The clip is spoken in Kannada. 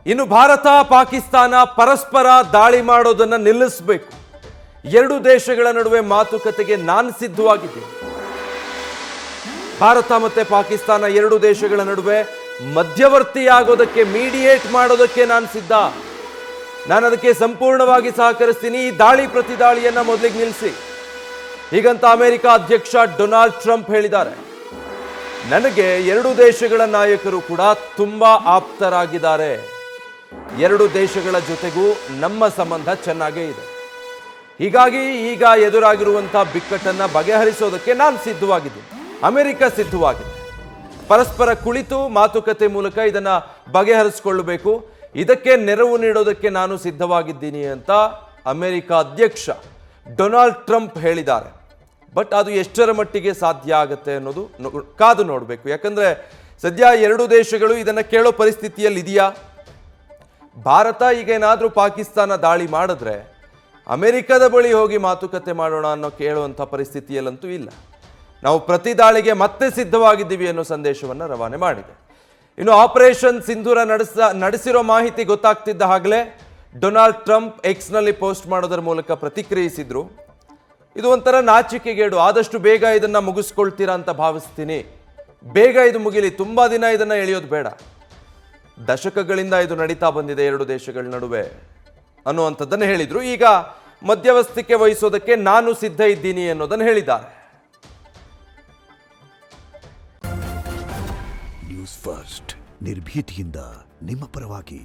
ಇನ್ನು ಭಾರತ ಪಾಕಿಸ್ತಾನ ಪರಸ್ಪರ ದಾಳಿ ಮಾಡೋದನ್ನ ನಿಲ್ಲಿಸಬೇಕು. ಎರಡು ದೇಶಗಳ ನಡುವೆ ಮಾತುಕತೆಗೆ ನಾನು ಸಿದ್ಧವಾಗಿದ್ದೀನಿ. ಭಾರತ ಮತ್ತೆ ಪಾಕಿಸ್ತಾನ ಎರಡು ದೇಶಗಳ ನಡುವೆ ಮಧ್ಯವರ್ತಿಯಾಗೋದಕ್ಕೆ, ಮೀಡಿಯೇಟ್ ಮಾಡೋದಕ್ಕೆ ನಾನು ಸಿದ್ಧ. ನಾನು ಅದಕ್ಕೆ ಸಂಪೂರ್ಣವಾಗಿ ಸಹಕರಿಸ್ತೀನಿ. ಈ ದಾಳಿ ಪ್ರತಿದಾಳಿಯನ್ನ ಮೊದಲಿಗೆ ನಿಲ್ಲಿಸಿ. ಹೀಗಂತ ಅಮೆರಿಕ ಅಧ್ಯಕ್ಷ ಡೊನಾಲ್ಡ್ ಟ್ರಂಪ್ ಹೇಳಿದ್ದಾರೆ. ನನಗೆ ಎರಡು ದೇಶಗಳ ನಾಯಕರು ಕೂಡ ತುಂಬಾ ಆಪ್ತರಾಗಿದ್ದಾರೆ. ಎರಡು ದೇಶಗಳ ಜೊತೆಗೂ ನಮ್ಮ ಸಂಬಂಧ ಚೆನ್ನಾಗೇ ಇದೆ. ಹೀಗಾಗಿ ಈಗ ಎದುರಾಗಿರುವಂತಹ ಬಿಕ್ಕಟ್ಟನ್ನ ಬಗೆಹರಿಸೋದಕ್ಕೆ ನಾನು ಸಿದ್ಧವಾಗಿದ್ದೀನಿ. ಅಮೆರಿಕ ಸಿದ್ಧವಾಗಿದೆ. ಪರಸ್ಪರ ಕುಳಿತು ಮಾತುಕತೆ ಮೂಲಕ ಇದನ್ನ ಬಗೆಹರಿಸಿಕೊಳ್ಳಬೇಕು. ಇದಕ್ಕೆ ನೆರವು ನೀಡೋದಕ್ಕೆ ನಾನು ಸಿದ್ಧವಾಗಿದ್ದೀನಿ ಅಂತ ಅಮೆರಿಕ ಅಧ್ಯಕ್ಷ ಡೊನಾಲ್ಡ್ ಟ್ರಂಪ್ ಹೇಳಿದ್ದಾರೆ. ಬಟ್ ಅದು ಎಷ್ಟರ ಮಟ್ಟಿಗೆ ಸಾಧ್ಯ ಆಗುತ್ತೆ ಅನ್ನೋದು ಕಾದು ನೋಡಬೇಕು. ಯಾಕಂದ್ರೆ ಸದ್ಯ ಎರಡು ದೇಶಗಳು ಇದನ್ನ ಕೇಳೋ ಪರಿಸ್ಥಿತಿಯಲ್ಲಿ ಇದೆಯಾ? ಭಾರತ ಈಗ ಏನಾದರೂ ಪಾಕಿಸ್ತಾನ ದಾಳಿ ಮಾಡಿದ್ರೆ ಅಮೆರಿಕದ ಬಳಿ ಹೋಗಿ ಮಾತುಕತೆ ಮಾಡೋಣ ಅನ್ನೋ ಕೇಳುವಂಥ ಪರಿಸ್ಥಿತಿಯಲ್ಲಂತೂ ಇಲ್ಲ. ನಾವು ಪ್ರತಿ ದಾಳಿಗೆ ಮತ್ತೆ ಸಿದ್ಧವಾಗಿದ್ದೀವಿ ಅನ್ನೋ ಸಂದೇಶವನ್ನು ರವಾನೆ ಮಾಡಿದೆ. ಇನ್ನು ಆಪರೇಷನ್ ಸಿಂಧೂರ ನಡೆಸಿರೋ ಮಾಹಿತಿ ಗೊತ್ತಾಗ್ತಿದ್ದ ಹಾಗಲೇ ಡೊನಾಲ್ಡ್ ಟ್ರಂಪ್ ಎಕ್ಸ್ನಲ್ಲಿ ಪೋಸ್ಟ್ ಮಾಡೋದರ ಮೂಲಕ ಪ್ರತಿಕ್ರಿಯಿಸಿದ್ರು. ಇದು ಒಂಥರ ನಾಚಿಕೆಗೇಡು. ಆದಷ್ಟು ಬೇಗ ಇದನ್ನ ಮುಗಿಸ್ಕೊಳ್ತೀರಾ ಅಂತ ಭಾವಿಸ್ತೀನಿ. ಬೇಗ ಇದು ಮುಗಿಲಿ, ತುಂಬಾ ದಿನ ಇದನ್ನ ಎಳೆಯೋದು ಬೇಡ. ದಶಕಗಳಿಂದ ಇದು ನಡೀತಾ ಬಂದಿದೆ ಎರಡು ದೇಶಗಳ ನಡುವೆ ಅನ್ನುವಂಥದ್ದನ್ನು ಹೇಳಿದ್ರು. ಈಗ ಮಧ್ಯವಸ್ಥಿಕೆ ವಹಿಸೋದಕ್ಕೆ ನಾನು ಸಿದ್ಧ ಇದ್ದೀನಿ ಅನ್ನೋದನ್ನು ಹೇಳಿದ್ದಾರೆ. ನ್ಯೂಸ್ ಫಸ್ಟ್ ನಿರ್ಭೀತಿಯಿಂದ ನಿಮ್ಮ ಪರವಾಗಿ.